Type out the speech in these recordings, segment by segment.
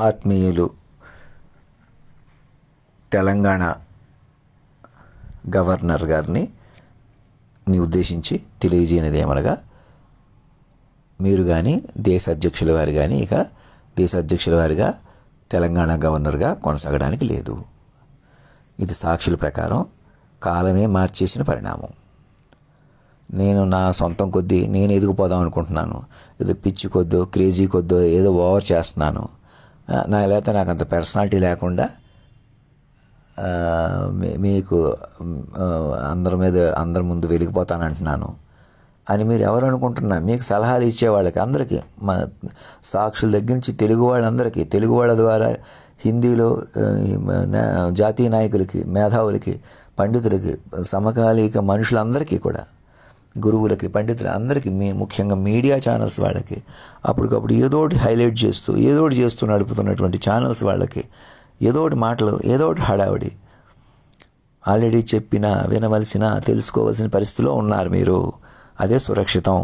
ఆత్మీయులు తెలంగాణ గవర్నర్ గారిని ఉద్దేశించి తెలియజేయనిది ఏమనగా, మీరు కానీ దేశ అధ్యక్షుల వారు కానీ ఇక దేశ అధ్యక్షుల వారిగా తెలంగాణ గవర్నర్గా కొనసాగడానికి లేదు. ఇది సాక్షుల ప్రకారం కాలమే మార్చేసిన పరిణామం. నేను నా సొంతం కొద్దీ నేను ఎదిగిపోదాం అనుకుంటున్నాను. ఏదో పిచ్చి కొద్దో క్రేజీ కొద్దో ఏదో ఓవర్ చేస్తున్నాను. లేకపోతే నాకు అంత పర్సనాలిటీ లేకుండా మీకు అందరి ముందు వెలిగిపోతానంటున్నాను అని మీరు ఎవరు అనుకుంటున్నారు? మీకు సలహాలు ఇచ్చేవాళ్ళకి అందరికీ, మన సాక్షుల దగ్గర నుంచి తెలుగు వాళ్ళందరికీ, తెలుగు వాళ్ళ ద్వారా హిందీలో జాతీయ నాయకులకి, మేధావులకి, పండితులకి, సమకాలీక మనుషులందరికీ కూడా, గురువులకి, పండితులు అందరికీ, ముఖ్యంగా మీడియా ఛానల్స్ వాళ్ళకి, అప్పటికప్పుడు ఏదోటి హైలైట్ చేస్తూ ఏదోటి చేస్తూ నడుపుతున్నటువంటి ఛానల్స్ వాళ్ళకి ఏదోటి మాటలు, ఏదోటి హడావిడి, ఆల్రెడీ చెప్పినా వినవలసిన తెలుసుకోవాల్సిన పరిస్థితిలో ఉన్నారు మీరు. అదే సురక్షితం.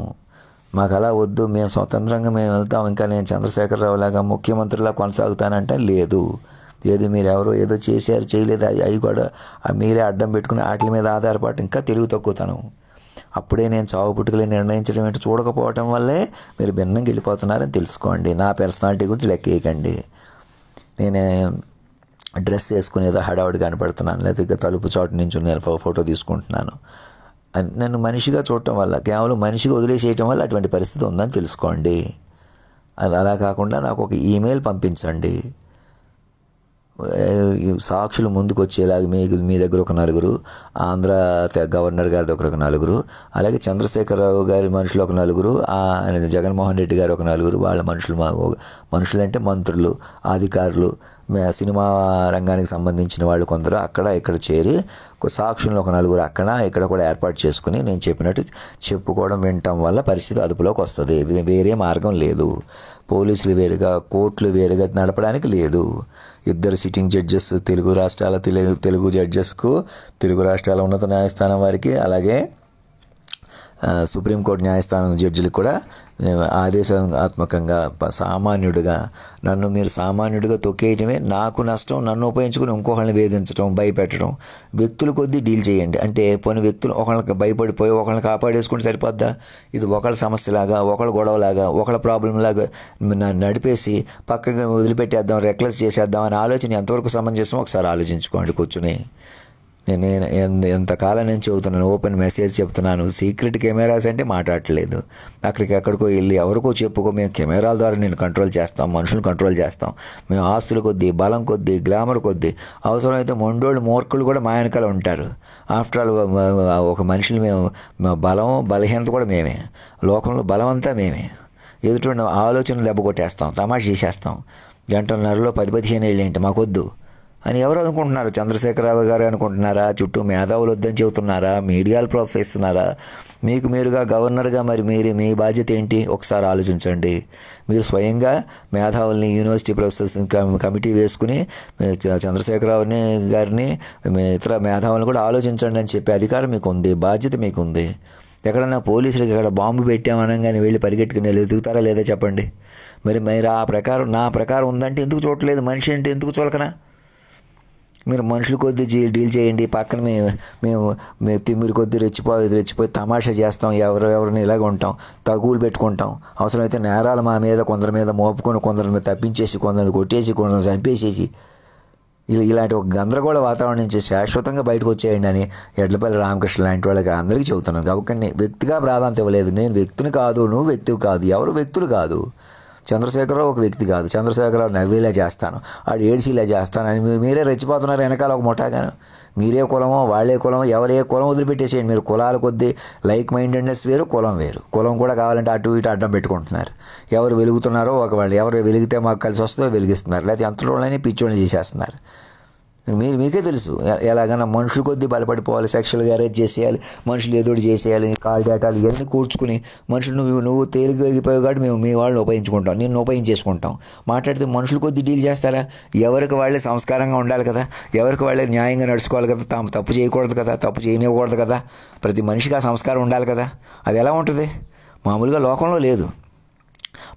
మాకు అలా వద్దు, మేము స్వతంత్రంగా మేము వెళ్తాం, ఇంకా నేను చంద్రశేఖరరావు లాగా ముఖ్యమంత్రిలా కొనసాగుతానంటే లేదు. ఏది మీరు ఎవరో ఏదో చేశారు చేయలేదు అవి కూడా మీరే అడ్డం పెట్టుకుని వాటి మీద ఆధారపడి ఇంకా తెలివి తక్కువతనం. అప్పుడే నేను చావు పుట్టుకలే నిర్ణయించడం ఏంటో చూడకపోవటం వల్లే మీరు భిన్నంగా వెళ్ళిపోతున్నారని తెలుసుకోండి. నా పర్సనాలిటీ గురించి లెక్కేయకండి. నేనే డ్రెస్ వేసుకుని ఏదో హడావుడి కనపడుతున్నాను, లేకపోతే తలుపు చోటు నుంచి నేను ఫోటో తీసుకుంటున్నాను, నన్ను మనిషిగా చూడటం వల్ల, కేవలం మనిషిగా వదిలేసేయటం వల్ల అటువంటి పరిస్థితి ఉందని తెలుసుకోండి. అలా కాకుండా నాకు ఒక ఈమెయిల్ పంపించండి. సాక్షులు ముందుకు వచ్చేలాగా మీ దగ్గర ఒక నలుగురు, ఆంధ్ర గవర్నర్ గారి దగ్గర ఒక నలుగురు, అలాగే చంద్రశేఖరరావు గారి మనుషులు ఒక నలుగురు, జగన్మోహన్ రెడ్డి గారు ఒక నలుగురు, వాళ్ళ మనుషులంటే మంత్రులు, అధికారులు, సినిమా రంగానికి సంబంధించిన వాళ్ళు కొందరు అక్కడ ఇక్కడ చేరి సాక్షులను ఒక నలుగురు అక్కడ ఇక్కడ కూడా ఏర్పాటు చేసుకుని నేను చెప్పినట్టు చెప్పుకోవడం వినటం వల్ల పరిస్థితి అదుపులోకి వస్తుంది. వేరే మార్గం లేదు. పోలీసులు వేరుగా, కోర్టులు వేరుగా నడపడానికి లేదు. ఇద్దరు సిట్టింగ్ జడ్జెస్, తెలుగు రాష్ట్రాల తెలుగు జడ్జెస్కు, తెలుగు రాష్ట్రాల ఉన్నత న్యాయస్థానం వారికి, అలాగే సుప్రీంకోర్టు న్యాయస్థానం జడ్జిలకు కూడా ఆదేశాత్మకంగా సామాన్యుడిగా నన్ను మీరు సామాన్యుడిగా తొక్కేయటమే నాకు నష్టం. నన్ను ఉపయోగించుకుని ఇంకొకళ్ళని వేధించడం, భయపెట్టడం, వ్యక్తుల కొద్దీ డీల్ చేయండి. అంటే పోనీ వ్యక్తులు ఒకళ్ళకి భయపడిపోయి ఒకళ్ళని కాపాడేసుకుంటే సరిపోద్దా? ఇది ఒకళ్ళ సమస్యలాగా, ఒకళ్ళ గొడవలాగా, ఒకళ్ళ ప్రాబ్లంలాగా నడిపేసి పక్కగా వదిలిపెట్టేద్దాం, రెక్లెస్ చేసేద్దాం అనే ఆలోచన ఎంతవరకు సమంజసం ఒకసారి ఆలోచించుకోండి కూర్చుని. నేను ఎంతకాలం నేను చెబుతున్నాను, ఓపెన్ మెసేజ్ చెప్తున్నాను. సీక్రెట్ కెమెరాస్ అంటే మాట్లాడట్లేదు. అక్కడికి ఎక్కడికో వెళ్ళి ఎవరికో చెప్పుకో మేము కెమెరాల ద్వారా నేను కంట్రోల్ చేస్తాం, మనుషులు కంట్రోల్ చేస్తాం, మేము ఆస్తుల కొద్దీ, బలం కొద్దీ, గ్లామర్ కొద్దీ, అవసరమైతే మొండోళ్ళు మూర్ఖులు కూడా మా వెనకాల ఉంటారు. ఆఫ్టర్ ఆల్ ఒక మనుషులు మేము బలం బలహీనత కూడా మేమే, లోకంలో బలం అంతా మేమే. ఎదుటి ఆలోచనలు దెబ్బ కొట్టేస్తాం, తమాషా చేసేస్తాం. గంటన్నరలో 10-15 ఏళ్ళు ఏంటి మాకొద్దు అని ఎవరు అనుకుంటున్నారు? చంద్రశేఖరరావు గారు అనుకుంటున్నారా? చుట్టూ మేధావులు వద్దని చెబుతున్నారా? మీడియాలు ప్రోత్సహిస్తున్నారా? మీకు మీరుగా గవర్నర్గా మరి మీ బాధ్యత ఏంటి ఒకసారి ఆలోచించండి. మీరు స్వయంగా మేధావుల్ని, యూనివర్సిటీ ప్రొఫెసర్స్ కమిటీ వేసుకుని చంద్రశేఖరరావు గారిని, ఇతర మేధావులను కూడా ఆలోచించండి అని చెప్పే అధికారం మీకు ఉంది, బాధ్యత మీకు ఉంది. ఎక్కడన్నా పోలీసులకి ఎక్కడ బాంబు పెట్టామనగానే వెళ్ళి పరిగెట్టుకుని ఎదుగుతారా లేదా చెప్పండి. మీరు ఆ ప్రకారం, నా ప్రకారం ఉందంటే ఎందుకు చూడట్లేదు? మనిషి అంటే ఎందుకు చూలకనా? మీరు మనుషుల కొద్దీ డీల్ చేయండి. పక్కన మేము తిమ్మిరి కొద్దీ రెచ్చిపోయి తమాషా చేస్తాం, ఎవరిని ఇలాగ ఉంటాం, తగువులు పెట్టుకుంటాం. అవసరమైతే నేరాలు మా మీద కొందరి మీద మోపుకొని, కొందరి మీద తప్పించేసి, కొందరిని కొట్టేసి, కొందరిని చంపేసేసి, ఇలాంటి ఒక గందరగోళ వాతావరణం నుంచి శాశ్వతంగా బయటకు వచ్చేయండి అని ఎడ్లపల్లి రామకృష్ణ లాంటి వాళ్ళకి అందరికీ చెబుతున్నాను. కాబట్టి వ్యక్తిగా ప్రాధాన్యత ఇవ్వలేదు. నేను వ్యక్తిని కాదు, నువ్వు వ్యక్తివి కాదు, ఎవరు వ్యక్తులు కాదు. చంద్రశేఖరరావు ఒక వ్యక్తి కాదు. చంద్రశేఖరరావు నవ్వేలా చేస్తాను, ఆడు ఏడ్చిలా చేస్తాను అని మీరే రెచ్చిపోతున్నారు వెనకాల ఒక ముఠాగాను. మీరే కులమో వాళ్ళే కులమో, ఎవరే కులం వదిలిపెట్టేసేయండి. మీరు కులాల కొద్దీ లైక్ మైండెడ్నెస్ వేరు, కులం వేరు. కులం కూడా కావాలంటే అటు ఇటు అడ్డం పెట్టుకుంటున్నారు. ఎవరు వెలుగుతున్నారో ఒకవాళ్ళు, ఎవరు వెలిగితే మాకు కలిసి వస్తుందో వెలిగిస్తున్నారు, లేకపోతే అంతలోనే పిచ్చోళ్ళని చేసేస్తున్నారు. మీకే తెలుసు ఎలాగైనా మనుషుల కొద్దీ బలపడిపోవాలి, సెక్షువల్గా అరేంజ్ చేసేయాలి, మనుషులు ఏదోటి చేసేయాలి, కాల్ డేటాలు ఇవన్నీ కూర్చుకుని మనుషులు నువ్వు తేలిగిపోయావు కాబట్టి మేము మీ వాళ్ళని ఉపయోగించుకుంటాం, నిన్ను ఉపయోగించేసుకుంటాం. మాట్లాడితే మనుషుల కొద్దీ డీల్ చేస్తారా? ఎవరికి వాళ్ళే సంస్కారంగా ఉండాలి కదా, ఎవరికి వాళ్ళే న్యాయంగా నడుచుకోవాలి కదా, తాము తప్పు చేయకూడదు కదా, తప్పు చేయనివ్వకూడదు కదా. ప్రతి మనిషికి ఆ సంస్కారం ఉండాలి కదా. అది ఎలా ఉంటుంది? మామూలుగా లోకంలో లేదు.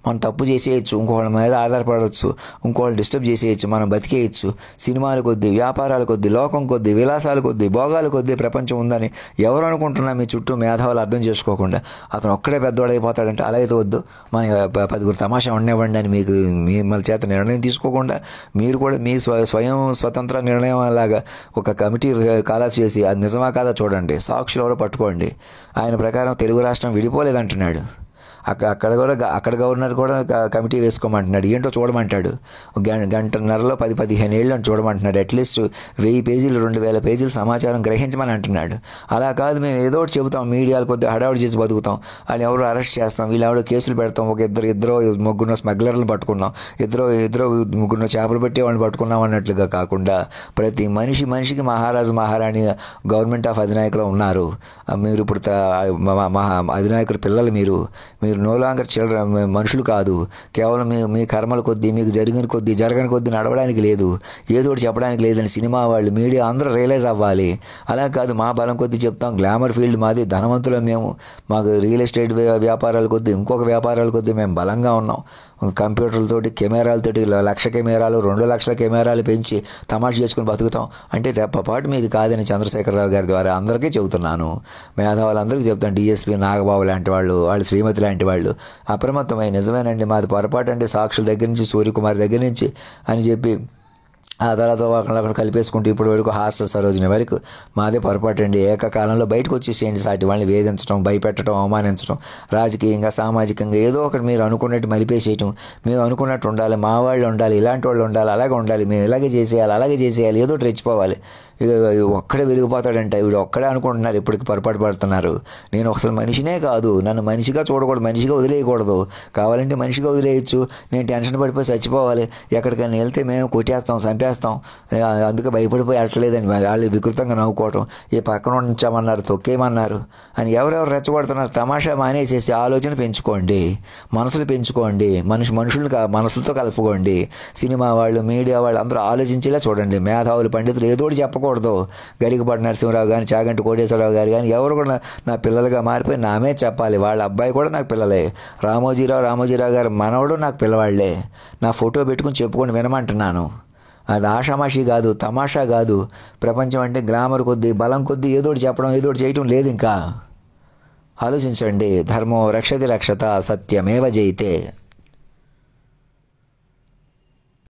మనం తప్పు చేసేయచ్చు, ఇంకోళ్ళ మీద ఆధారపడవచ్చు, ఇంకోళ్ళు డిస్టర్బ్ చేసేయచ్చు, మనం బతికేయచ్చు. సినిమాల కొద్దీ, వ్యాపారాల కొద్దీ, లోకం కొద్దీ, విలాసాల కొద్దీ, భోగాల కొద్దీ ప్రపంచం ఉందని ఎవరు అనుకుంటున్నా మీ చుట్టూ మేధావులు అర్థం చేసుకోకుండా అతను ఒక్కడే పెద్దవాడైపోతాడంటే అలా అయితే వద్దు. మన 10 తమాషా ఉండనివ్వండి అని మీకు మిమ్మల్ని చేత నిర్ణయం తీసుకోకుండా మీరు కూడా మీ స్వయం స్వతంత్ర నిర్ణయం లాగా ఒక కమిటీ కాలాఫ్ చేసి అది నిజమా కాదా చూడండి, సాక్షులు ఎవరో పట్టుకోండి. ఆయన ప్రకారం తెలుగు రాష్ట్రం విడిపోలేదంటున్నాడు. అక్కడ గవర్నర్ కూడా కమిటీ వేసుకోమంటున్నాడు. ఏంటో చూడమంటాడు. గంటన్నరలో 10-15 ఏళ్ళు అని చూడమంటున్నాడు. అట్లీస్ట్ 1000 పేజీలు 2000 పేజీలు సమాచారం గ్రహించమని అంటున్నాడు. అలా కాదు, మేము ఏదో ఒకటి చెబుతాం, మీడియాలు కొద్దిగా హడావుడి చేసి బతుకుతాం, వాళ్ళు ఎవరు అరెస్ట్ చేస్తాం, వీళ్ళు ఎవరో కేసులు పెడతాం, ఒక ఇద్దరు ముగ్గురు స్మగ్లర్లు పట్టుకున్నాం, ఇద్దరు ముగ్గురు చేపలు పెట్టి వాళ్ళని పట్టుకున్నాం అన్నట్లుగా కాకుండా ప్రతి మనిషికి మహారాజు మహారాణి గవర్నమెంట్ ఆఫ్ అధినాయకులు ఉన్నారు. మీరు ఇప్పుడు అధినాయకుల పిల్లలు మీరు నో లాంగర్ చిల్డ్రన్, మనుషులు కాదు. కేవలం మీ కర్మల కొద్దీ, మీకు జరగని కొద్దీ నడవడానికి లేదు, ఏదో ఒకటి చెప్పడానికి లేదని సినిమా వాళ్ళు, మీడియా అందరూ రియలైజ్ అవ్వాలి. అలా కాదు, మా బలం కొద్దీ చెప్తాం, గ్లామర్ ఫీల్డ్ మాది, ధనవంతులం మేము, మాకు రియల్ ఎస్టేట్ వ్యాపారాల కొద్దీ, ఇంకొక వ్యాపారాల కొద్దీ మేము బలంగా ఉన్నాం. కంప్యూటర్లతోటి, కెమెరాలతోటి 1,00,000 కెమెరాలు 2,00,000 కెమెరాలు పెంచి తమాషా చేసుకుని బతుకుతాం అంటే రెప్పపాటు మీది కాదని చంద్రశేఖరరావు గారి ద్వారా అందరికీ చెబుతున్నాను. మేధావులందరికీ చెప్తాను. డిఎస్పీ నాగబాబు లాంటి వాళ్ళు, శ్రీమతి లాంటి వాళ్ళు అప్రమత్తమై నిజమేనండి మాది పొరపాటు అండి, సాక్షుల దగ్గర నుంచి, సూర్యకుమార్ దగ్గర నుంచి అని చెప్పి ఆ తర్వాత అక్కడ కలిపేసుకుంటూ ఇప్పటి వరకు హాస్టల్ సరోజిని వరకు మాదే పొరపాటు అండి, ఏకకాలంలో బయటకు వచ్చేసేయండి, సాటి వాళ్ళని వేధించడం, భయపెట్టడం, అవమానించడం, రాజకీయంగా సామాజికంగా ఏదో ఒకటి మీరు అనుకున్నట్టు మలిపేసేయటం, మేము అనుకున్నట్టు ఉండాలి, మా వాళ్ళు ఉండాలి, ఇలాంటి వాళ్ళు ఉండాలి, అలాగే ఉండాలి, మేము ఇలాగే చేసేయాలి, ఏదో ఒకటి రెచ్చిపోవాలి. ఒక్కడే వెలిగిపోతాడంటే వీడు ఒక్కడే అనుకుంటున్నారు, ఇప్పటికి పొరపాటు పడుతున్నారు. నేను అసలు మనిషినే కాదు, నన్ను మనిషిగా చూడకూడదు, మనిషిగా వదిలేయకూడదు. కావాలంటే మనిషిగా వదిలేయచ్చు, నేను టెన్షన్ పడిపోయి చచ్చిపోవాలి, ఎక్కడికైనా వెళ్తే మేము కొట్టేస్తాం, చంపేస్తాం, అందుకే భయపడిపోయి అట్లేదని వాళ్ళు వికృతంగా నవ్వుకోవటం, ఈ పక్కన ఉంచామన్నారు, తొక్కేయమన్నారు అని ఎవరెవరు రెచ్చగొడుతున్నారు. తమాషా మానేసేసి ఆలోచన పెంచుకోండి, మనసులు పెంచుకోండి, మనసులతో కలుపుకోండి. సినిమా వాళ్ళు, మీడియా వాళ్ళు అందరూ ఆలోచించేలా చూడండి. మేధావులు, పండితులు ఏదో ఒకటి చెప్పకూడదు. గరికపాటి నరసింహరావు కానీ, చాగంటి కోటేశ్వరరావు గారు కానీ ఎవరు కూడా నా పిల్లలుగా మారిపోయి నామే చెప్పాలి. వాళ్ళ అబ్బాయి కూడా నాకు పిల్లలే. రామోజీరావు గారు మనవడు నాకు పిల్లవాళ్లే. నా ఫోటో పెట్టుకుని చెప్పుకొని వినమంటున్నాను. అది ఆషామాషి కాదు, తమాషా కాదు. ప్రపంచం అంటే గ్లామర్ కొద్దీ, బలం కొద్దీ ఏదో ఒకటి చెప్పడం, ఏదో ఒకటి చేయటం లేదు. ఇంకా ఆలోచించండి. ధర్మో రక్షతి రక్షత, సత్యమేవ జయితే.